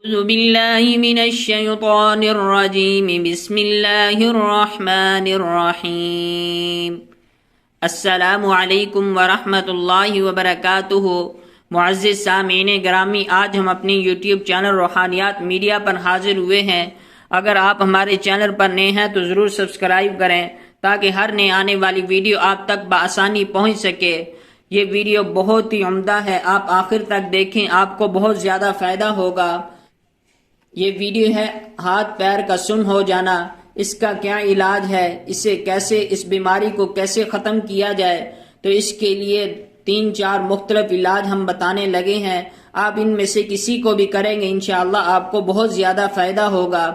أعوذ بالله من الشيطان الرجيم بسم الله الرحمن الرحيم السلام علیکم ورحمۃ اللہ وبرکاتہ۔ معزز سامعین گرامی، آج ہم اپنی یوٹیوب چینل روحانیات میڈیا پر حاضر ہوئے ہیں۔ اگر آپ ہمارے چینل پر نئے ہیں تو ضرور سبسکرائب کریں تاکہ ہر نئے آنے والی ویڈیو آپ تک بآسانی پہنچ سکے۔ یہ ویڈیو بہت ہی عمدہ ہے، آپ آخر تک دیکھیں، آپ کو بہت زیادہ فائدہ ہوگا۔ یہ ویڈیو ہے ہاتھ پیر کا سن ہو جانا، اس کا کیا علاج ہے، اس بیماری کو کیسے ختم کیا جائے۔ تو اس کے لیے 3-4 مختلف علاج ہم بتانے لگے ہیں۔ آپ ان میں سے کسی کو بھی کریں گے انشاءاللہ آپ کو بہت زیادہ فائدہ ہوگا۔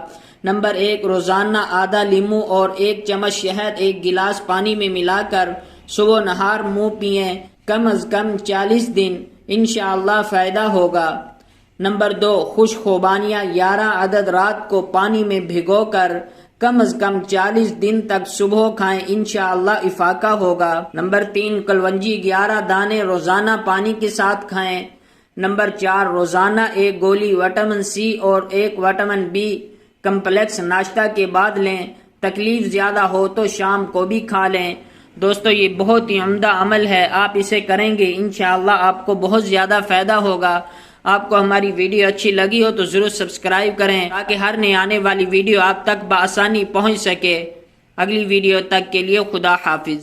نمبر 1، روزانہ آدھا لیمو اور 1 چمچ شہد 1 گلاس پانی میں ملا کر صبح نہار منہ پئیں، کم از کم 40 دن، انشاءاللہ فائدہ ہوگا۔ نمبر 2، خشک خوبانیاں 11 عدد رات کو پانی میں بھگو کر کم از کم 40 دن تک صبح کھائیں، انشاءاللہ افاقہ ہوگا۔ نمبر 3، کلونجی 11 دانے روزانہ پانی کے ساتھ کھائیں۔ نمبر 4، روزانہ 1 گولی وٹامن سی اور 1 وٹامن بی کمپلیکس ناشتہ کے بعد لیں، تکلیف زیادہ ہو تو شام کو بھی کھا لیں۔ دوستو، یہ بہت ہی عمدہ عمل ہے، آپ اسے کریں گے انشاءاللہ آپ کو بہت زیادہ فائدہ ہوگا۔ آپ کو ہماری ویڈیو اچھی لگی ہو تو ضرور سبسکرائب کریں تاکہ ہر نئے آنے والی ویڈیو آپ تک بآسانی پہنچ سکے۔ اگلی ویڈیو تک کے لیے خدا حافظ۔